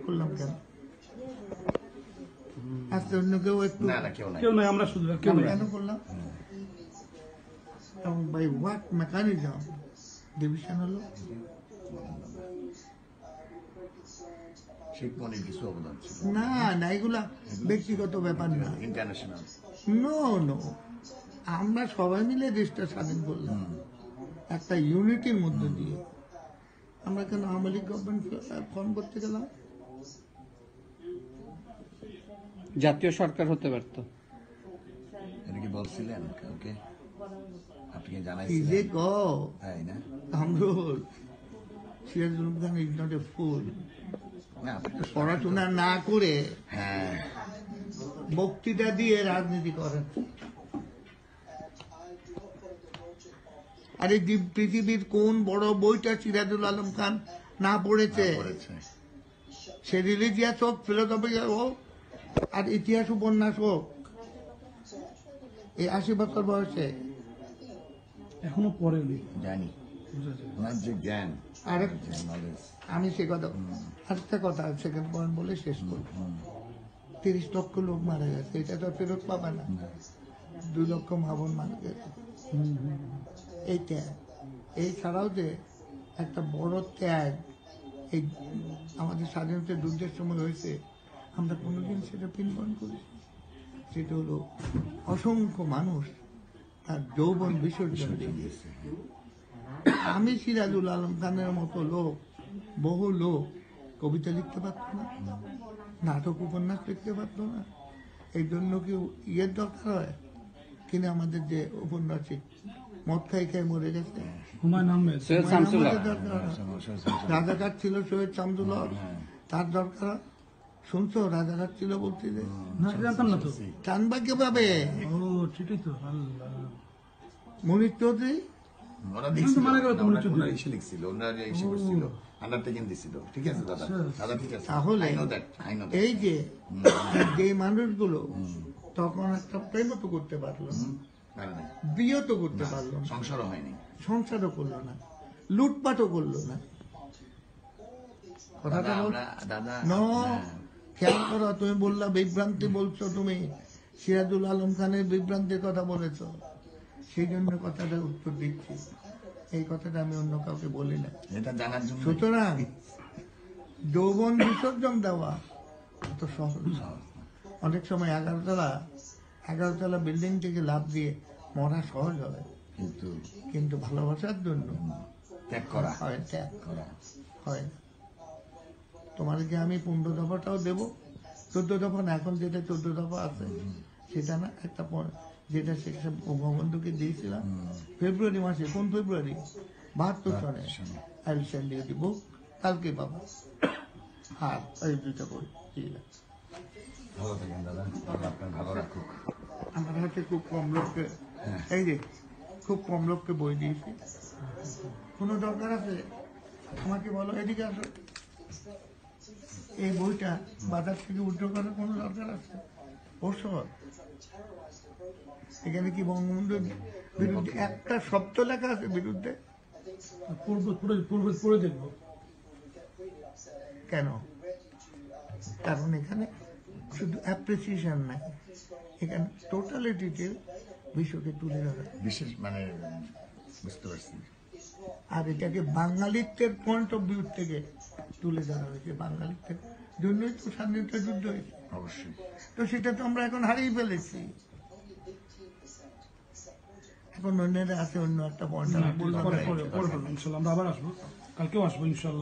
করলাম কেন? আজকে অন্য কেউ একটু কেউ নাই, আমরা শুধু কেউ নাই। কেন করলাম? এবং বাই হোয়াট মেকানিজম ডিভিশন হলো? কিছু অবদান ছিল না না, এগুলা ব্যক্তিগত ব্যাপার না, ইন্টারন্যাশনাল। নো নো, আমরা সবাই মিলে দেশটা স্বাধীন করলাম একটা ইউনিটির মধ্যে দিয়ে। আমরা কেন আওয়ামী লীগ গভর্নমেন্ট ফর্ম করতে গেলাম? জাতীয় সরকার হতে পারত। এটা কি বলছিলেন কাউকে? আপনি কি Is জানাইছিলেন? it go? তাই না? Kamrul, Sirajul Khan is not a fool. না, আপনি তো পড়াশোনা না করে হ্যাঁ, বক্তৃতা দিয়ে রাজনীতি করেন। আরে পৃথিবীর কোন বড় বইটা সিরাজুল আলম খান না পড়েছে? করেছে। সে রিলিজিয়াস হোক, ফিলোসফি হোক, আর ইতিহাস উপন্যাস হোক, এই 80 বছর বয়সে এখনো পড়েনি, জানি ওনার যে জ্ঞান, আরেক নলেজ। আমি সে কথা আরেকটা কথা সেকেন্ড পয়েন্ট বলে শেষ করব। 30 লক্ষ লোক মারা গেছে, এটা তো ফেরত পাবে না। 2 লক্ষ মা বোন মারা গেছে। এই ত্যাগ, এই ছাড়াও যে একটা বড় ত্যাগ এই আমাদের স্বাধীনতা যুদ্ধের সময় হয়েছে, আমরা কোনোদিন সেটা পিনপন করি? সেটা হলো অসংখ্য মানুষ তার যৌবন বিসর্জন দিয়েছে। আমি সিরাজুল আলম খানের মতো লোক, বহু লোক কবিতা লিখতে পারত না, নাটক উপন্যাস লিখতে পারত না। এই জন্য কি ইয়ের দরকার হয়? কিন্তু আমাদের যে উপন্যাসিক মদ খাই খাই মরে গেছে, হুমায়ুন আহমেদ, সৈয়দ শামসুল্লাহ, রাজাঘাট ছিল সৈয়দ শামসুল্লাহ, তার দরকার? শুনছো রাজাঘাট ছিল বলছি যে? না জানতাম না তো। চানবাকে পাবে ও ঠিকই তো। আল্লাহ, মনির চৌধুরী ওরা দেখছিল, মারা গেল তো মনে হচ্ছে। ওরা ইসে লিখছিল, ওরা ইসে করছিল, আন্ডারটেকিং দিছিল। ঠিক আছে দাদা, দাদা ঠিক আছে। তাহলে I know that, I know that. এই যে মানুষগুলো তখন একটা প্রেমও তো করতে পারলো না, পারে নাই। বিয়ে তো করতে পারলো না, সংসারও হয়নি। সংসারও করলো না, লুটপাটও করলো না। কথাটা দাদা, বল দাদা ন খেয়াল করো, তুমি বললা বিভ্রান্তি বলছো, তুমি সিরাজুল আলম খানের বিভ্রান্তির কথা বলেছো, সেই জন্য কথাটা উত্তর দিচ্ছি। এই কথাটা আমি অন্য কাউকে বলি না। এটা জানার জন্য সুতরাং যৌবন বিসর্জন দেওয়া এত সহজ না। অনেক সময় 11তলা বিল্ডিং থেকে লাফ দিয়ে মরা সহজ হয়, কিন্তু ভালোবাসার জন্য ত্যাগ করা হয় ত্যাগ করা হয় না। তোমাদেরকে আমি 15 দফাটাও দেবো, 14 দফা না, এখন যেটা 14 দফা আছে সেটা না, একটা যেটা সেটা বঙ্গবন্ধুকে দিয়েছিলাম ফেব্রুয়ারি মাসে। কোন ফেব্রুয়ারি? 72 সনে। আই উইল সেন্ড ইউ দি বুক, কালকে পাবো। আর এই দুটো বই ঠিক আছে। ভালো থাকেন দাদা, আল্লাহ আপনার ভালো রাখুক। আমার হাতে খুব কম লোককে, এই যে খুব কম লোককে বই দিয়েছি। কোনো দরকার আছে আমাকে বলো, এদিকে আসো। এই বইটা বাজার থেকে উদ্যোগ করার কোনো দরকার আছে? অবশ্য এখানে কি বঙ্গবন্ধুর বিরুদ্ধে একটা শব্দ লেখা আছে বিরুদ্ধে? পড়ে দেখবো কেন? কারণ এখানে শুধু অ্যাপ্রিসিয়েশন নাই, এখানে টোটালিটিতে বিশ্বকে তুলে ধরা, বিশেষ মানে বুঝতে পারছি। আর এটাকে বাঙালিত্বের পয়েন্ট অফ ভিউ থেকে তুলে ধরা হয়েছে। বাঙালিত্বের জন্যই তো স্বাধীনতা যুদ্ধ হয়েছে। অবশ্যই। তো সেটা তো আমরা এখন হারিয়ে ফেলেছি। এখন অন্যরা আছে অন্য একটা পয়েন্ট। ইনশাল্লাহ আমরা আবার আসবো, কালকেও আসবো ইনশাল্লাহ।